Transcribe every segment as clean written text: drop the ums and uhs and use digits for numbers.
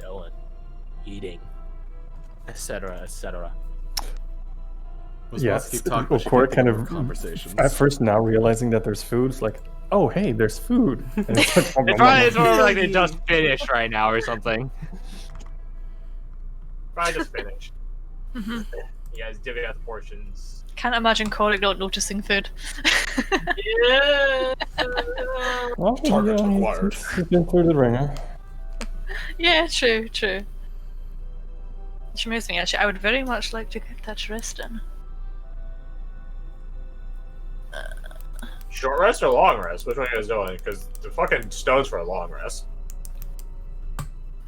chilling, eating, etc., etc. Yes, keep talking, but Okora kind of conversations. at first now realizing that there's food, it's like, oh hey, there's food. And it's like, It's more like they just finished right now or something. Probably just finished. You guys divvy out the portions. Can't imagine Korik not noticing food. Yeah. Well, Target required. He's been through the ringer. Yeah, true. Which reminds me, actually, I would very much like to get that rest in. Short rest or long rest? Which one are you guys doing? Because the fucking stone's for a long rest.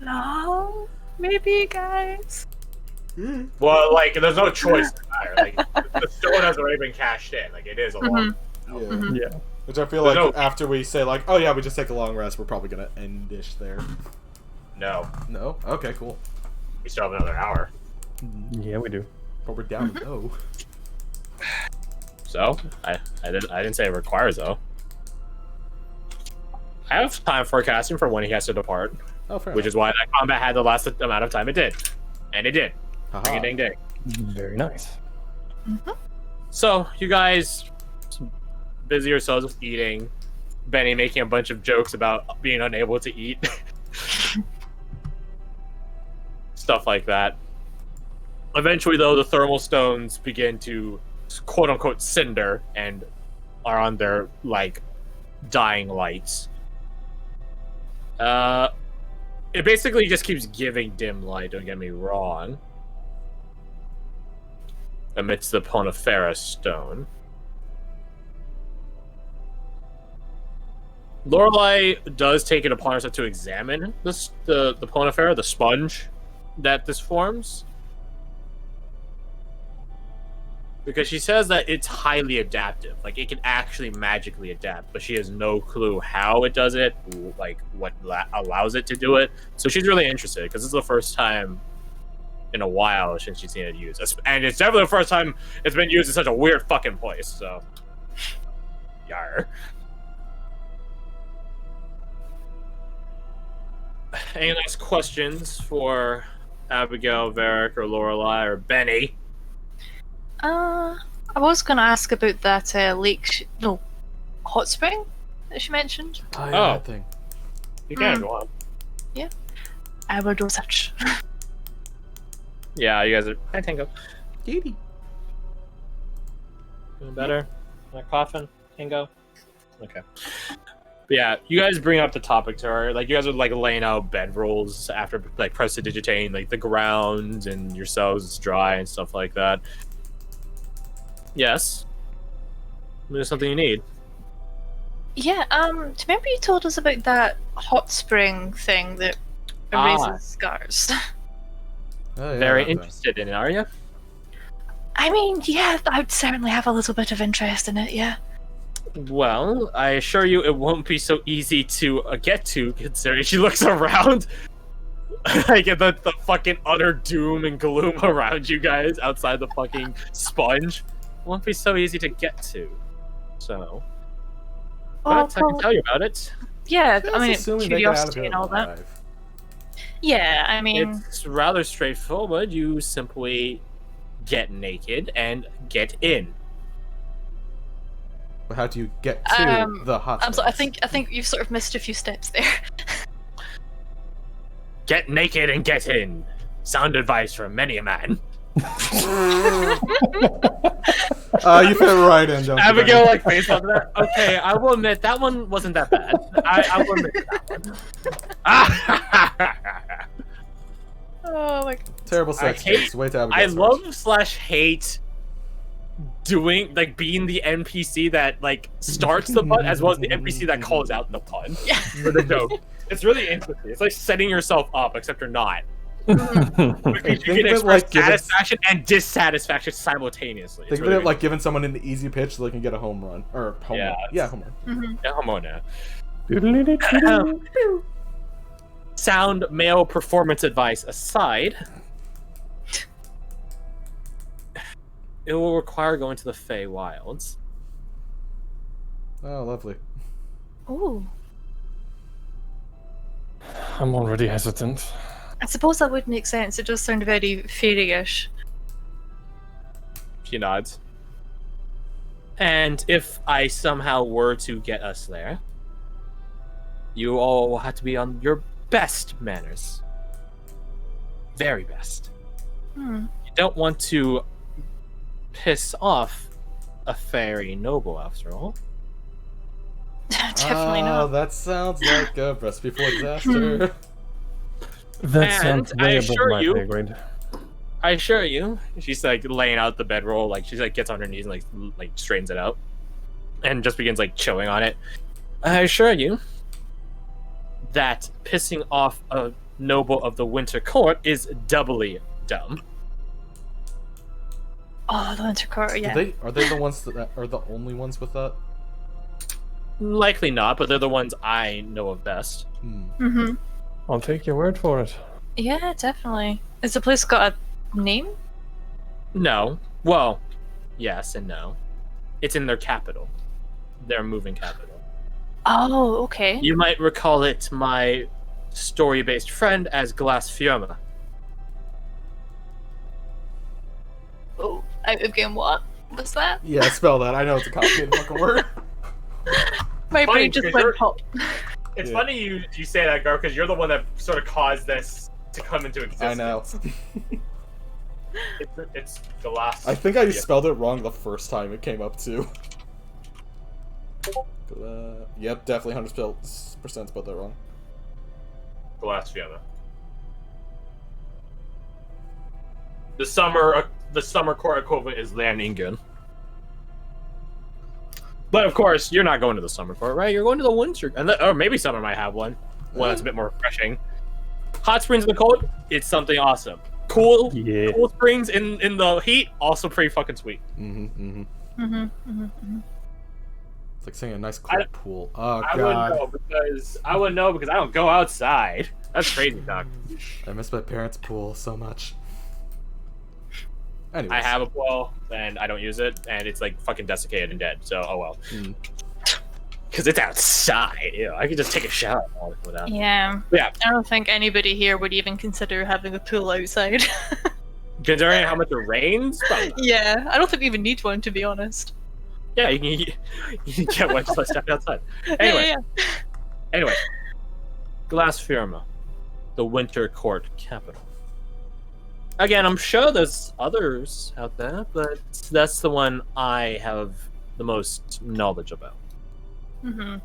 No, maybe, guys. Well, like, there's no choice in the matter. Like, the stone has already been cashed in. Like, it is a long. Yeah. Yeah. Which I feel like after we say like, oh yeah, we just take a long rest, we're probably gonna end dish there. No, No? Okay, cool. we still have another hour. Yeah, we do. But we're down to no. So I didn't say it requires though. I have time forecasting for when he has to depart, Oh, fair which is why that combat had the last amount of time it did, and it did. Haha. Ding ding ding. Very nice. So you guys busy yourselves with eating. Benny making a bunch of jokes about being unable to eat. Stuff like that. Eventually, though, the thermal stones begin to quote-unquote cinder and are on their, like, dying lights. It basically just keeps giving dim light, don't get me wrong. Amidst the Ponifera stone. Lorelei does take it upon herself to examine this, the Ponifera, the sponge that this forms. Because she says that it's highly adaptive. Like, it can actually magically adapt, but she has no clue how it does it, like, what allows it to do it. So she's really interested, because this is the first time in a while since she's seen it used. And it's definitely the first time it's been used in such a weird fucking place, so... Yar. Any last questions for Abigail, Varric, or Lorelei, or Benny? I was going to ask about that hot spring that she mentioned. Oh, yeah, Oh. that thing. You can go on. I will do such. Yeah, you guys are... Hi, Tango. Katie. Feeling better? Not coughing? Tango? Okay. But yeah, you guys bring up the topic to her. Like, you guys are, like, laying out bedrolls after, like, prestidigitating, like, the ground and yourselves dry and stuff like that. Yes. There's something you need. Yeah, remember you told us about that hot spring thing that erases scars? Oh, yeah, Very that thing. interested in it, are you? I mean, yeah, I would certainly have a little bit of interest in it, yeah. Well, I assure you it won't be so easy to get to, considering she looks around. Like, the fucking utter doom and gloom around you guys outside the fucking sponge. Won't be so easy to get to. So... Well, But I can tell you about it. yeah, Just I mean, assuming they get out of curiosity here and all that. alive. Yeah, I mean, It's rather straightforward. You simply get naked and get in. But how do you get to the hot I springs? think you've sort of missed a few steps there. Get naked and get in. Sound advice from many a man. You fit right in, don't you? Abigail, Benny? like, face up to that. Okay, I will admit, that one wasn't that bad. I will admit that one. Oh my god. Terrible sex hate- tips. Wait till I Abigail love/hate doing, like, being the NPC that, like, starts the pun as well as the NPC that calls out the pun. Yeah. For the joke. It's really interesting. It's like setting yourself up, except you're not. Think You of can it express like giving- satisfaction and dissatisfaction simultaneously. Think of it like giving someone an easy pitch so they can get a home run. Or home Yeah. run. Yeah, home run. Yeah, come on now. Doodle-doo-doo-doo. Sound male performance advice aside, it will require going to the Fey Wilds. Oh, lovely. Ooh. I'm already hesitant. I suppose that would make sense. It does sound very fairy-ish. She nods. And if I somehow were to get us there, you all will have to be on your best manners. Very best. Hmm. You don't want to piss off a fairy noble, after all. Definitely Oh, not. that sounds like a recipe for disaster. That And sounds I way above assure my you- pay grade. I assure you, she's like laying out the bedroll, like she's like gets on her knees and like straightens it out, and just begins like chewing on it. I assure you that pissing off a noble of the Winter Court is doubly dumb. Oh, the Winter Court, yeah. Are they the ones that are the only ones with that? Likely not, but they're the ones I know of best. Mm-hmm. I'll take your word for it. Yeah, definitely. Is the place got a name? No, well, yes and no. It's in their capital, their moving capital. Oh, okay. You might recall it, my story-based friend, as Glass Firma. Oh, out of game what? What's that? Yeah, spell that. I know it's a complicated fucking word. My Funny, brain just because went you're- pop. It's Yeah. funny you say that, Gar, because you're the one that sort of caused this to come into existence. I know. It's the last. I think I spelled it wrong the first time it came up too. Yep, definitely 100% spelled that wrong. The last Fiona. The summer court equivalent is Lerningen. But of course, you're not going to the summer court, right? You're going to the winter, or maybe summer might have one that's a bit more refreshing. Hot springs in the cold, it's something awesome. Cool springs in the heat, also pretty fucking sweet. It's like saying a nice cold pool. Oh I god. wouldn't know because I don't go outside. That's crazy, Doc. I miss my parents' pool so much. Anyways. I have a pool and I don't use it, and it's like fucking desiccated and dead. So oh well. Because it's outside. You know, I could just take a shower without. Yeah. Yeah. I don't think anybody here would even consider having a pool outside. Considering how much it rains, probably not. Yeah, I don't think we even need one, to be honest. Yeah, you can get one just by stepping outside. Anyway, Yeah. anyway, Glass Firma, the Winter Court capital. Again, I'm sure there's others out there, but that's the one I have the most knowledge about. Mm-hmm.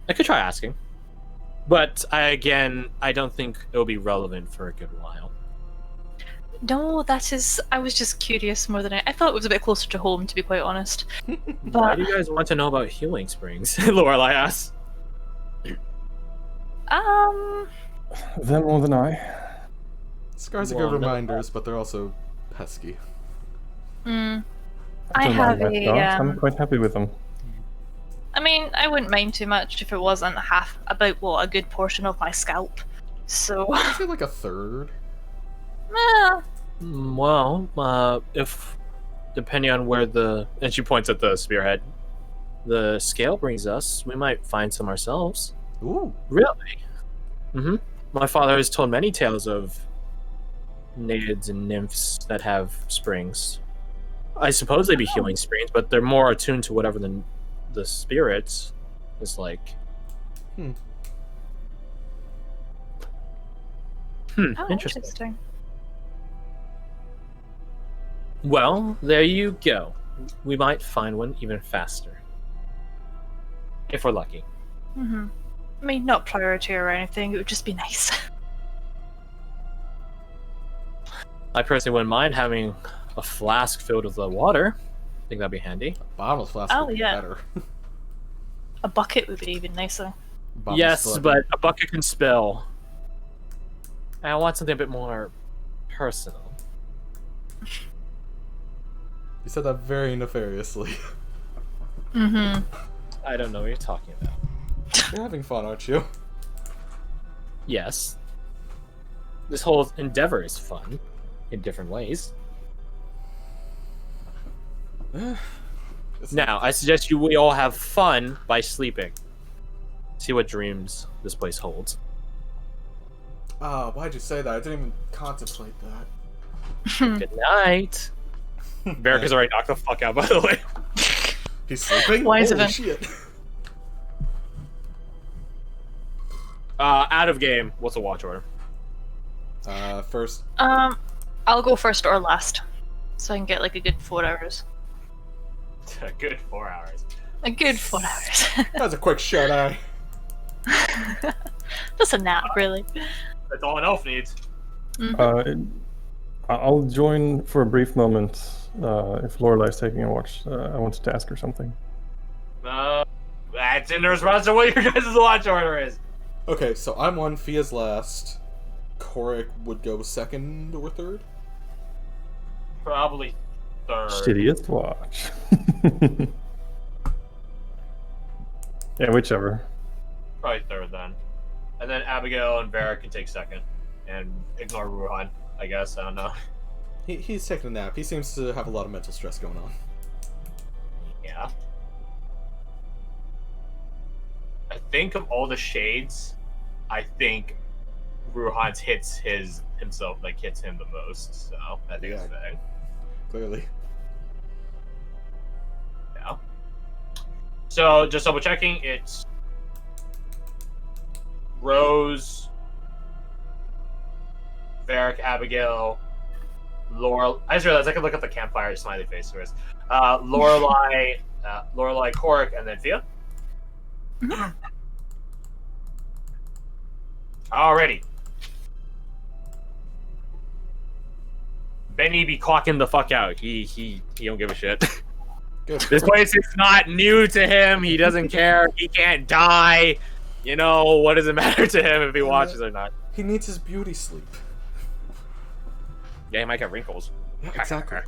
I could try asking, but I don't think it'll be relevant for a good while. No, that is. I was just curious more than I thought it was a bit closer to home, to be quite honest. Why But do you guys want to know about healing springs? Lorelai asks. Them more than I. Scars are Well, good no. reminders, but they're also pesky. I Don't have mind my a. stars. I'm quite happy with them. I mean, I wouldn't mind too much if it wasn't a good portion of my scalp. So, I feel like a third. Well, if depending on where and she points at the spearhead, the scale brings us, we might find some ourselves. Ooh. Really? Mm-hmm. My father has told many tales of naiads and nymphs that have springs. I suppose they'd be healing springs, but they're more attuned to whatever the spirits is like. oh, Interesting. Well, there you go. We might find one even faster. If we're lucky. Mm-hmm. I mean, not priority or anything. It would just be nice. I personally wouldn't mind having a flask filled with the water. I think that'd be handy. Bottomless flask Oh, would be yeah. better. A bucket would be even nicer. Bottomless Yes, still- but a bucket can spill. I want something a bit more personal. You said that very nefariously. Mm-hmm. I don't know what you're talking about. You're having fun, aren't you? Yes. This whole endeavor is fun in different ways. Now, I suggest we all have fun by sleeping. See what dreams this place holds. Why'd you say that? I didn't even contemplate that. Good night. Varric is already knocked the fuck out, by the way. He's sleeping? Why is it Holy a- shit. Out of game. What's the watch order? First. I'll go first or last, so I can get like a good 4 hours. A good 4 hours. A good 4 hours. That's a quick shut eye. Just a nap, really. That's all an elf needs. I'll join for a brief moment if Lorelai's taking a watch. I wanted to ask her something. That's in response to what your guys' watch order is. Okay, so I'm on Fia's last. Korik would go second or third? Probably third. Shittiest watch. Yeah, whichever. Probably third then. And then Abigail and Varric can take second. And ignore Ruhan, I guess. I don't know. He's taking a nap. He seems to have a lot of mental stress going on. Yeah. I think of all the shades, I think Ruhan's hits him the most. So I think it's big. Clearly. Yeah. So just double checking, it's Rose, Varric, Abigail, Laurel. I just realized I could look up the campfire smiley face first. Lorelai, Korik, and then Fia. Alrighty. Benny be clocking the fuck out. He don't give a shit. Good. This place is not new to him. He doesn't care. He can't die. You know, what does it matter to him if he watches or not? He needs his beauty sleep. Yeah, he might get wrinkles. Yeah, exactly.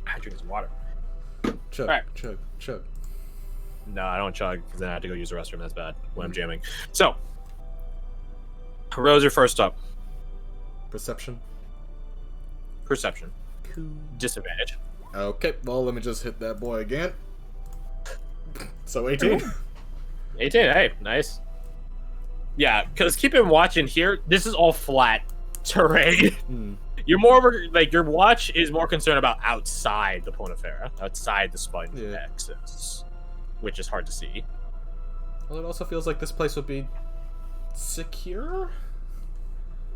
I drink some water. Chug, Alright. chug, chug. No, I don't chug because then I have to go use the restroom. That's bad when I'm jamming. So, Rose, you're first up. Perception. Perception. Cool. Disadvantage. Okay, well, let me just hit that boy again. So 18. 18, hey, nice. Yeah, because keep in watching here, this is all flat terrain. You're more like your watch is more concerned about outside the Ponifera, outside the sponge axis, which is hard to see. Well, it also feels like this place would be secure.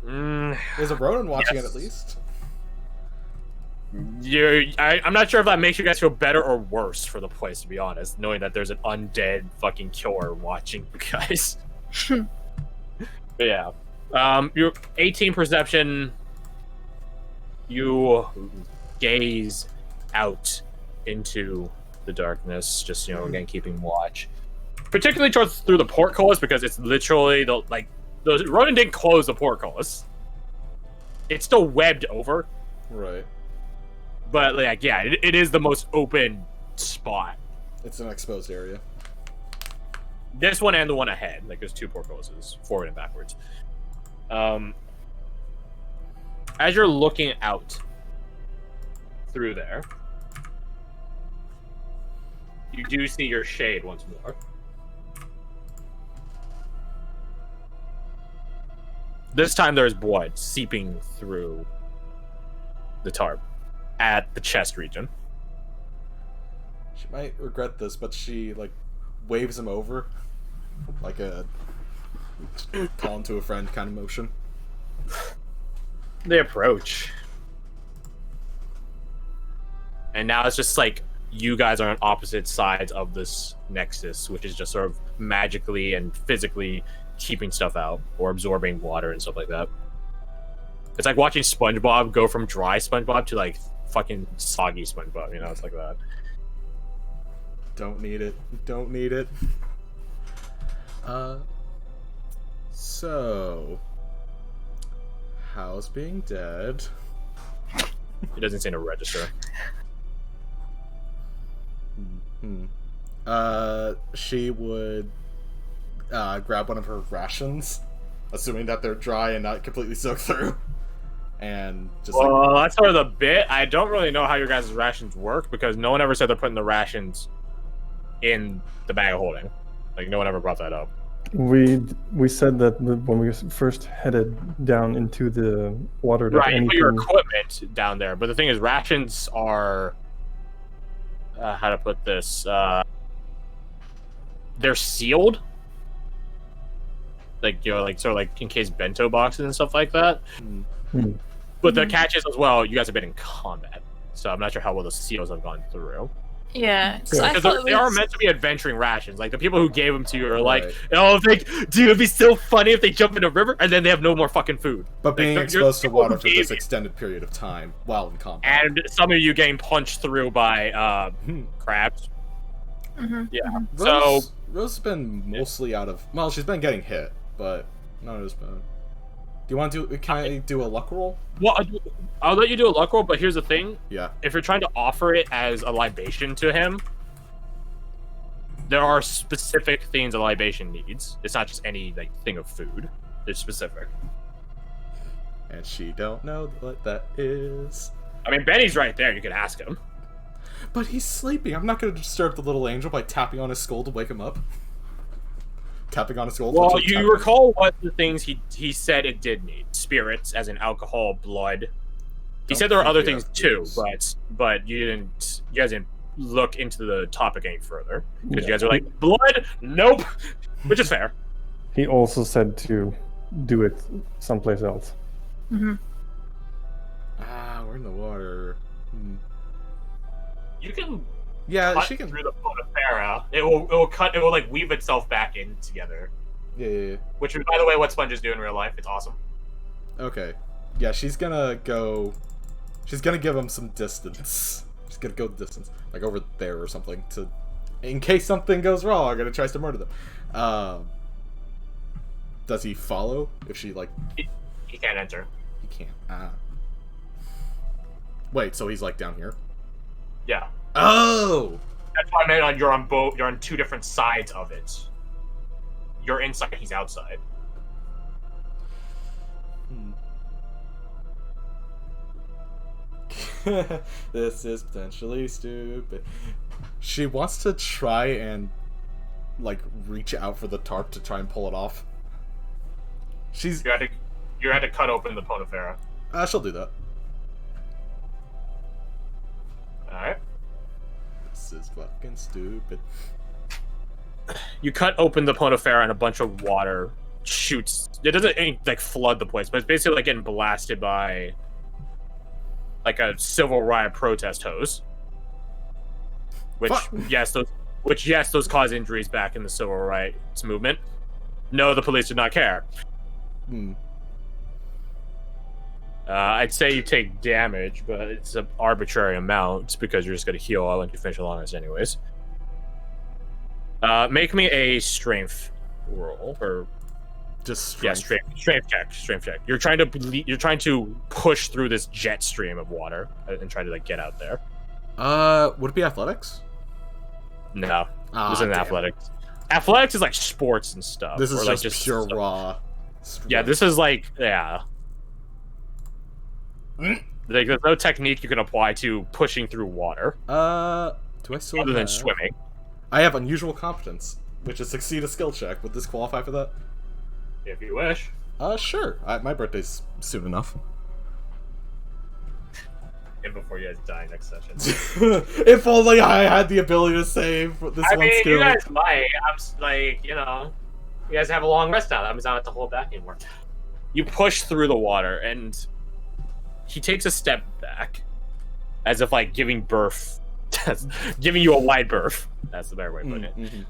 There's a Ronin watching it at least. I'm not sure if that makes you guys feel better or worse for the place, to be honest, knowing that there's an undead fucking killer watching you guys. But yeah. Your 18 perception, you gaze out into the darkness, just, again, keeping watch. Particularly through the portcullis, because it's literally the Ronin didn't close the portcullis. It's still webbed over. Right. But, it is the most open spot. It's an exposed area. This one and the one ahead. There's two portcullises, forward and backwards. As you're looking out through there, you do see your shade once more. This time there's blood seeping through the tarp at the chest region. She might regret this, but she, waves him over. Like a call him to a friend kind of motion. They approach. And now it's just you guys are on opposite sides of this nexus, which is just sort of magically and physically keeping stuff out or absorbing water and stuff like that. It's like watching SpongeBob go from dry SpongeBob to fucking soggy SpongeBob, it's like that. Don't need it. Don't need it. So how's being dead? It doesn't seem to register. She would grab one of her rations, assuming that they're dry and not completely soaked through, and just well, that's sort of the bit. I don't really know how your guys' rations work because no one ever said they're putting the rations in the bag of holding. Like, no one ever brought that up. We said that when we first headed down into the water, that Right, you put your anything- equipment down there. But the thing is, rations are... how to put this? They're sealed. Like, you know, like, sort of like in case bento boxes and stuff like that. Hmm. But the catch is as well, you guys have been in combat. So I'm not sure how well the seals have gone through. Yeah, 'cause I Because thought they it are was- meant to be adventuring rations. Like, the people who gave them to you are like, Right. oh, like, dude, it'd be so funny if they jump in a river and then they have no more fucking food. But Like, being you're- exposed to people who water for gave this you- extended period of time while in combat. And some of you getting punched through by crabs. Mhm. Yeah. Rose has been mostly out of... Well, she's been getting hit, but not as bad. Do you want to do... Can I do a luck roll? Well, I'll let you do a luck roll, but here's the thing. Yeah. If you're trying to offer it as a libation to him, there are specific things a libation needs. It's not just any like thing of food. It's specific. And she don't know what that is. I mean, Benny's right there. You can ask him. But he's sleeping. I'm not going to disturb the little angel by tapping on his skull to wake him up. Tapping on his skull. Well, to tap you him. recall what the things he said it did need: spirits, as in alcohol, blood. He Don't said there were think other we things have too, those. but you guys didn't look into the topic any further because you Yeah. guys are like blood. Nope, which is fair. He also said to do it someplace else. Mhm. Ah, we're in the water. You can Yeah, cut she can... through the Potafera. It will like weave itself back in together. Yeah. Which is, by the way, what sponges do in real life. It's awesome. Okay. Yeah, she's gonna go... She's gonna give him some distance. She's gonna go the distance. Like over there or something to... In case something goes wrong and it tries to murder them. Does he follow? If she, like... He can't enter. He can't. Ah. Wait, so he's, like, down here? Yeah, Oh! that's why I meant you're on both. You're on two different sides of it. You're inside. He's outside. This is potentially stupid. She wants to try and, like, reach out for the tarp to try and pull it off. She's... You had to cut open the Potafera. she'll do that. All right. This is fucking stupid. You cut open the Potafera and a bunch of water shoots. It doesn't like flood the place, but it's basically like getting blasted by like a civil riot protest hose. Which Fuck. yes, those cause injuries back in the civil rights movement. No, the police did not care. I'd say you take damage, but it's an arbitrary amount because you're just going to heal once you finish along this anyways. Make me a strength roll, or Just yeah, strength. strength check. You're trying to push through this jet stream of water and try to like get out there. Would it be athletics? No, Ah, this isn't damn. athletics. Athletics is like sports and stuff. This is or, like, just pure stuff. raw. Yeah, this is like Like, there's no technique you can apply to pushing through water Do I still other than have... swimming. I have unusual competence, which is succeed a skill check. Would this qualify for that? If you wish. Sure. My birthday's soon enough. And before you guys die next session. If only I had the ability to save this I one mean, skill. you guys might. I'm like, you guys have a long rest now. That means I don't have to hold back anymore. You push through the water, and he takes a step back, as if like giving birth, giving you a wide berth. That's the better way of putting it. Mhm.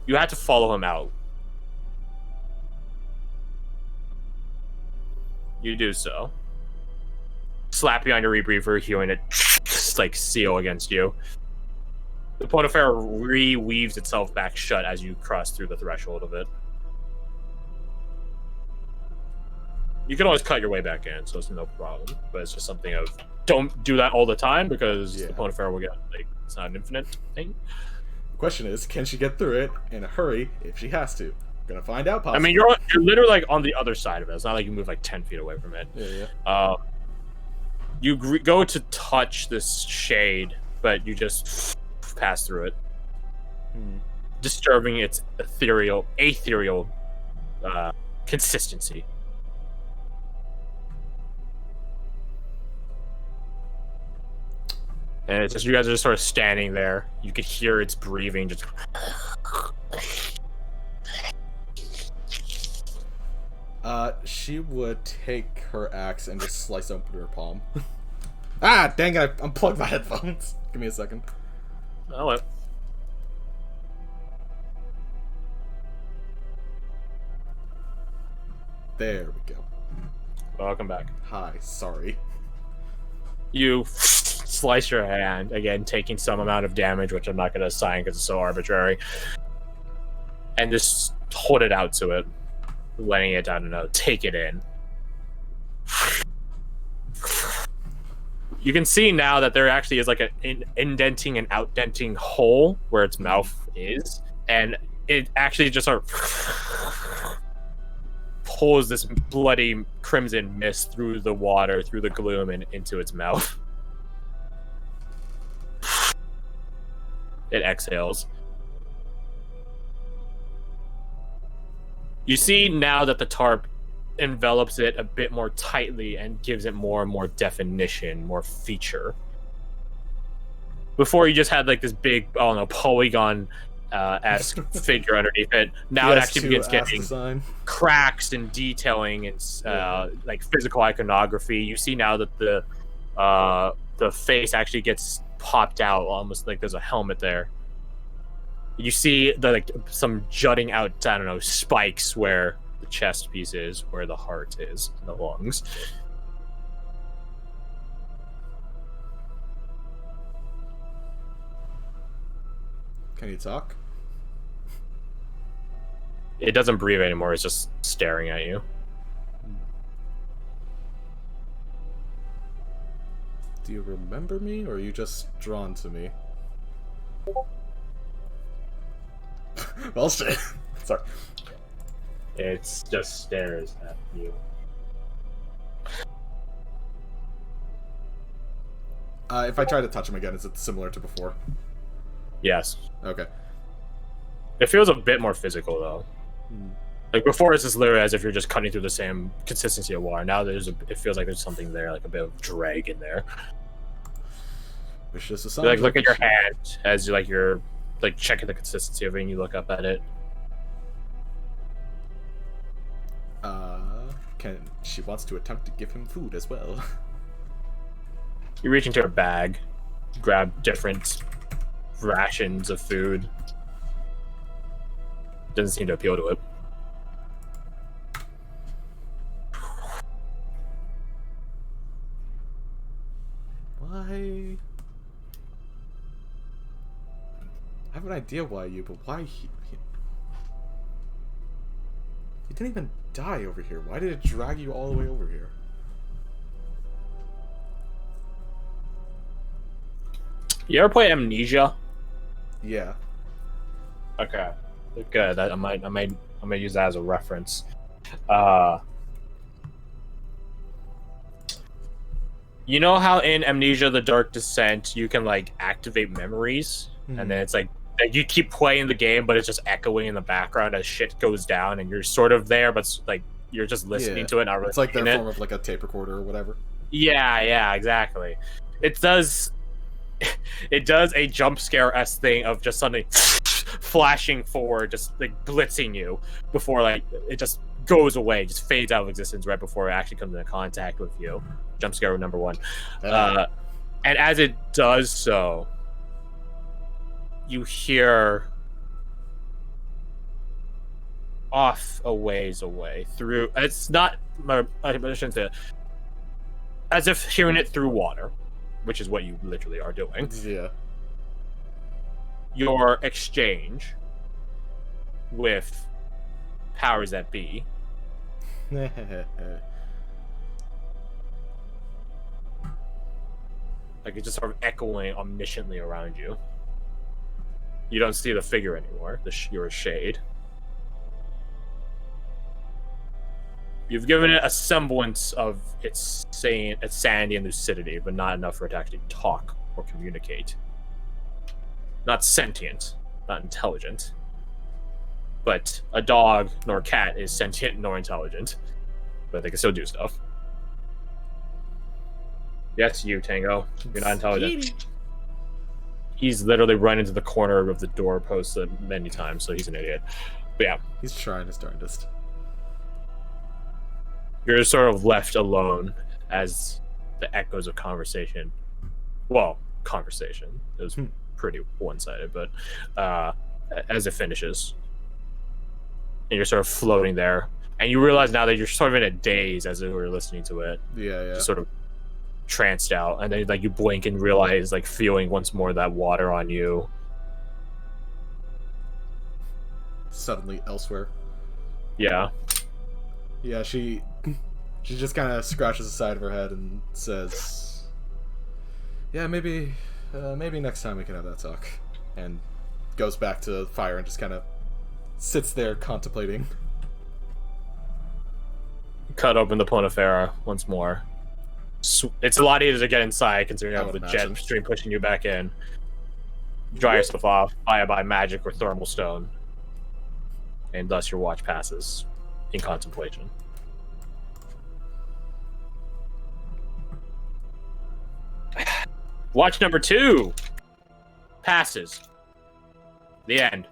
You have to follow him out. You do so. Slap you on your rebreather, healing it, just like seal against you. The Potafera re-weaves itself back shut as you cross through the threshold of it. You can always cut your way back in, so it's no problem. But it's just something of don't do that all the time because Yeah. the Potafera will get like it's not an infinite thing. The question is, can she get through it in a hurry if she has to? Gonna find out. I Possibly. mean, you're literally like on the other side of it. It's not like you move like 10 feet away from it. Yeah. You go to touch this shade, but you just pass through it. disturbing its ethereal consistency. And it's just you guys are just sort of standing there. You could hear its breathing just. She would take her axe and just slice open her palm. Ah, dang it! I unplugged my headphones. Give me a second. Oh, what? There we go. Welcome back. Hi, sorry. You slice your hand, again, taking some amount of damage, which I'm not going to assign because it's so arbitrary, and just hold it out to it, letting it, I don't know, take it in. You can see now that there actually is like an indenting and outdenting hole where its mouth is, and it actually just sort of pulls this bloody crimson mist through the water, through the gloom, and into its mouth. It exhales. You see now that the tarp envelops it a bit more tightly and gives it more and more definition, more feature. Before you just had like this big, I don't know, polygon-esque figure underneath it. Now it actually begins getting cracks and detailing and like physical iconography. You see now that the face actually gets popped out, almost like there's a helmet there. You see some jutting out, I don't know, spikes where the chest piece is, where the heart is, and the lungs. Can you talk? It doesn't breathe anymore, it's just staring at you. Do you remember me, or are you just drawn to me? Well, shit. Sorry. It just stares at you. If I try to touch him again, is it similar to before? Yes. Okay. It feels a bit more physical, though. Like, before, it's just literally as if you're just cutting through the same consistency of water. Now it feels like there's something there, like a bit of drag in there. Wish this was You, like, look at your hand as you're checking the consistency of it, and you look up at it. She wants to attempt to give him food as well. You reach into her bag, grab different rations of food. Doesn't seem to appeal to it. Why? I have an idea why but why he didn't even die over here. Why did it drag you all the way over here? You ever play Amnesia? Yeah. Okay, good. I might use that as a reference. You know how in Amnesia: The Dark Descent you can like activate memories, and then it's like you keep playing the game, but it's just echoing in the background as shit goes down, and you're sort of there, but like you're just listening to it. Not really. It's like their form of like a tape recorder or whatever. Yeah, exactly. It does a jump scare-esque thing of just suddenly flashing forward, just like blitzing you before like it just goes away, just fades out of existence right before it actually comes into contact with you. Jump scare number one. And as it does so, you hear off a ways away through. It's not. I shouldn't say it. As if hearing it through water, which is what you literally are doing. Yeah. Your exchange with powers that be. Like it's just sort of echoing omnisciently around you. You don't see the figure anymore. You're a shade. You've given it a semblance of its sanity and lucidity, but not enough for it to actually talk or communicate. Not sentient, not intelligent. but a dog nor a cat is sentient nor intelligent. But they can still do stuff. Yes, you, Tango. You're not intelligent. He's literally run into the corner of the doorpost many times, so he's an idiot. But yeah. He's trying his darndest. You're sort of left alone as the echoes of conversation. Well, conversation. It was pretty one-sided, but as it finishes. And you're sort of floating there. And you realize now that you're sort of in a daze as you were listening to it. Yeah. Just sort of tranced out. And then like you blink and realize like feeling once more that water on you. Suddenly elsewhere. Yeah. Yeah, she just kind of scratches the side of her head and says, "Yeah, maybe next time we can have that talk." And goes back to the fire and just kind of sits there contemplating. Cut open the Ponifera once more. It's a lot easier to get inside considering you I have the would jet imagine. stream pushing you back in. Dry yourself off, either by magic or thermal stone. And thus your watch passes in contemplation. Watch number 2 passes. The end.